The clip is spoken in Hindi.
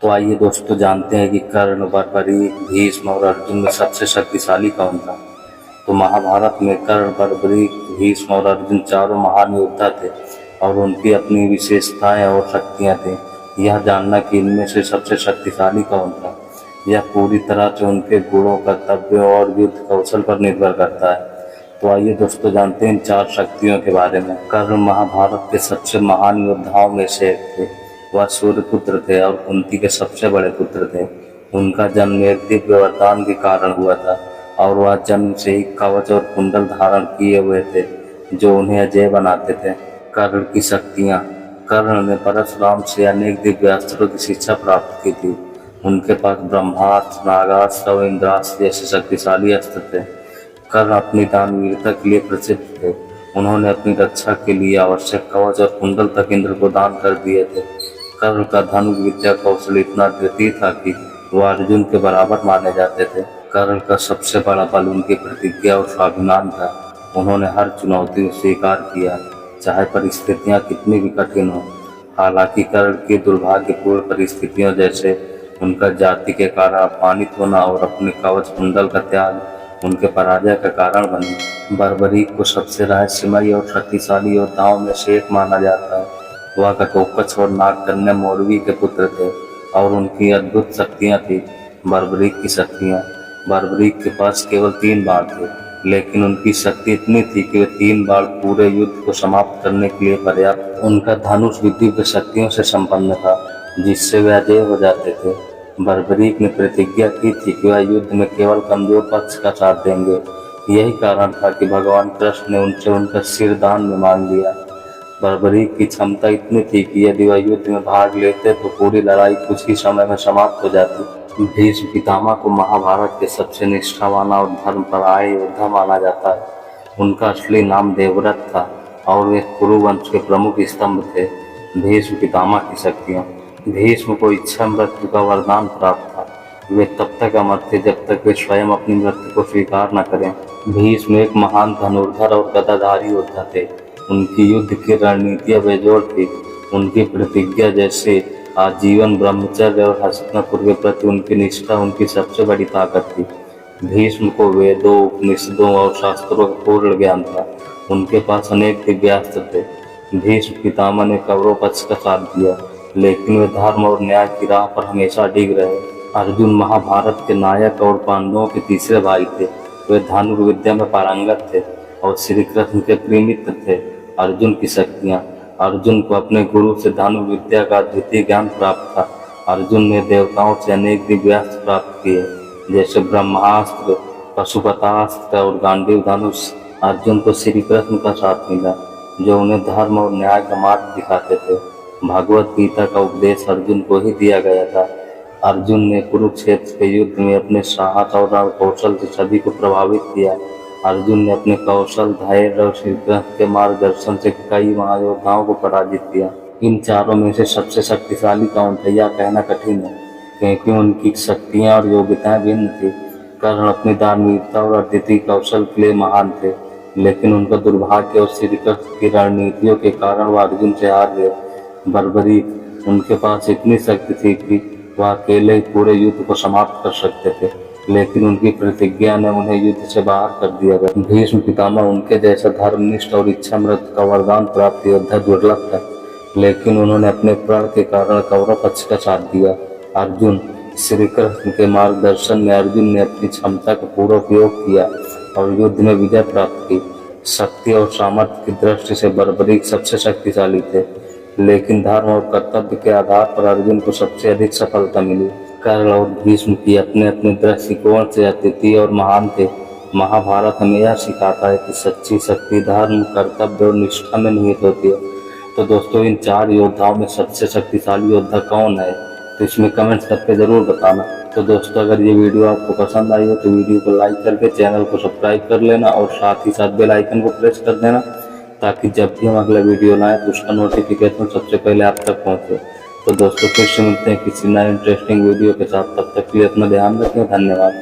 तो आइए दोस्तों जानते हैं कि कर्ण, बर्बरीक, भीष्म और अर्जुन में सबसे शक्तिशाली कौन था। तो महाभारत में कर्ण, बर्बरीक, भीष्म और अर्जुन चारों महान योद्धा थे और उनकी अपनी विशेषताएं और शक्तियां थी। यह जानना कि इनमें से सबसे शक्तिशाली कौन था, यह पूरी तरह से उनके गुणों, कर्तव्यों और युद्ध कौशल पर निर्भर करता है। तो आइए दोस्तों जानते हैं इन चार शक्तियों के बारे में। कर्ण महाभारत के सबसे महान योद्धाओं में से एक थे। वह सूर्यपुत्र थे और कुंती के सबसे बड़े पुत्र थे। उनका जन्म एक दिव्य वरदान के कारण हुआ था और वह जन्म से ही कवच और कुंडल धारण किए हुए थे जो उन्हें अजय बनाते थे। कर्ण की शक्तियाँ। कर्ण ने परशुराम से अनेक दिव्य अस्त्रों की शिक्षा प्राप्त की थी। उनके पास ब्रह्मास्त्र, नागास्त्र और इंद्रास्त्र जैसे शक्तिशाली अस्त्र थे। कर्ण अपनी दानवीरता के लिए प्रसिद्ध थे। उन्होंने अपनी रक्षा के लिए आवश्यक कवच और कुंडल तक इंद्र को दान कर दिए थे। कर्ण का धनुष विद्या कौशल इतना अद्वितीय था कि वह अर्जुन के बराबर माने जाते थे। कर्ण का सबसे बड़ा बल उनकी प्रतिज्ञा और स्वाभिमान था। उन्होंने हर चुनौती को स्वीकार किया, चाहे परिस्थितियां कितनी भी कठिन हो। हालांकि कर्ण की दुर्भाग्यपूर्ण परिस्थितियों जैसे उनका जाति के कारण अपमानित होना और अपने कवच कुंडल का त्याग उनके पराजय का कारण बने। बर्बरीक को सबसे रहस्यमय और शक्तिशाली योद्धाओं में से एक माना जाता है। वह घटोत्कच और नागकन्या मौरवी के पुत्र थे और उनकी अद्भुत शक्तियाँ थी। बर्बरीक की शक्तियाँ। बर्बरीक के पास केवल 3 बाण थे, लेकिन उनकी शक्ति इतनी थी कि वे 3 बाण पूरे युद्ध को समाप्त करने के लिए पर्याप्त। उनका धनुष दिव्य शक्तियों से संपन्न था, जिससे वे अजय हो जाते थे। बर्बरीक ने प्रतिज्ञा की थी कि वह युद्ध में केवल कमजोर पक्ष का साथ देंगे। यही कारण था कि भगवान कृष्ण ने उनसे उनका सिर दान में मांग लिया। बर्बरीक की क्षमता इतनी थी कि यदि वह युद्ध में भाग लेते तो पूरी लड़ाई कुछ ही समय में समाप्त हो जाती। भीष्म पितामह को महाभारत के सबसे निष्ठावान और धर्मपरायण योद्धा माना जाता है। उनका असली नाम देवव्रत था और वे कुरु वंश के प्रमुख स्तंभ थे। भीष्म पितामह की शक्तियाँ। भीष्म को इच्छा मृत्यु का वरदान प्राप्त था। वे तब तक अमर थे जब तक वे स्वयं अपनी मृत्यु को स्वीकार न करें। भीष्म एक महान धनुर्धर और गदाधारी योद्धा थे। उनकी युद्ध की रणनीतियाँ बेजोड़ थी। उनकी प्रतिज्ञा जैसे आजीवन ब्रह्मचर्य और हस्तिनापुर के प्रति उनकी निष्ठा उनकी सबसे बड़ी ताकत थी। भीष्म को वेदों, उपनिषदों और शास्त्रों का पूर्ण ज्ञान था। उनके पास अनेक दिव्यास्त्र थे। भीष्म पितामह ने कौरव पक्ष का साथ दिया, लेकिन वे धर्म और न्याय की राह पर हमेशा अडिग रहे। अर्जुन महाभारत के नायक और पांडवों के तीसरे भाई थे। वे धनुर्विद्या में पारंगत थे और श्री कृष्ण के प्रिय मित्र थे। अर्जुन की शक्तियाँ। अर्जुन को अपने गुरु से धनुर्विद्या का अद्वितीय ज्ञान प्राप्त था। अर्जुन ने देवताओं से अनेक दिव्यास्त्र प्राप्त किए, जैसे ब्रह्मास्त्र, पशुपतास्त्र और गांडीव धनुष। अर्जुन को श्री कृष्ण का साथ मिला, जो उन्हें धर्म और न्याय का मार्ग दिखाते थे। भगवत गीता का उपदेश अर्जुन को ही दिया गया था। अर्जुन ने कुरुक्षेत्र के युद्ध में अपने साहस और कौशल से सभी को प्रभावित किया। अर्जुन ने अपने कौशल, धैर्य और श्री कृष्ण के मार्गदर्शन से कई महायोद्धाओं को पराजित किया। इन चारों में से सबसे शक्तिशाली कौन था, यह कहना कठिन है, क्योंकि उनकी शक्तियाँ और योग्यताएं भिन्न थी। कर्ण अपनी दानवीरता और अद्वितीय कौशल के लिए महान थे, लेकिन उनका दुर्भाग्य और श्री कृष्ण की रणनीतियों के कारण वह अर्जुन से हार गए। बर्बरीक। उनके पास इतनी शक्ति थी कि वह अकेले पूरे युद्ध को समाप्त कर सकते थे, लेकिन उनकी प्रतिज्ञा ने उन्हें युद्ध से बाहर कर दिया गया। भीष्म पितामह। उनके जैसा धर्मनिष्ठ और इच्छा मृत्यु का वरदान प्राप्त योद्धा दुर्लभ था, लेकिन उन्होंने अपने प्रण के कारण कौरव पक्ष का साथ दिया। अर्जुन। श्री कृष्ण के मार्गदर्शन में अर्जुन ने अपनी क्षमता का पूरा उपयोग किया और युद्ध में विजय प्राप्त की। शक्ति और सामर्थ्य की दृष्टि से बर्बरीक सबसे शक्तिशाली थे, लेकिन धर्म और कर्तव्य के आधार पर अर्जुन को सबसे अधिक सफलता मिली। कर्ण और भीष्म की अपने अपने दृष्टिकोण से अद्वितीय और महान थे। महाभारत हमें यह सिखाता है कि सच्ची शक्ति धर्म, कर्तव्य और निष्ठा में निहित होती है। तो दोस्तों, इन 4 योद्धाओं में सबसे शक्तिशाली योद्धा कौन है, तो इसमें कमेंट्स करके जरूर बताना। तो दोस्तों, अगर ये वीडियो आपको पसंद आई हो तो वीडियो को लाइक करके चैनल को सब्सक्राइब कर लेना और साथ ही साथ बेल आइकन को प्रेस कर देना, ताकि जब भी हम अगला वीडियो लाएं तो उसका नोटिफिकेशन सबसे पहले आप तक पहुंचे। तो दोस्तों, फिर से मिलते हैं किसी नए इंटरेस्टिंग वीडियो के साथ। तब तक के लिए अपना ध्यान रखें। धन्यवाद।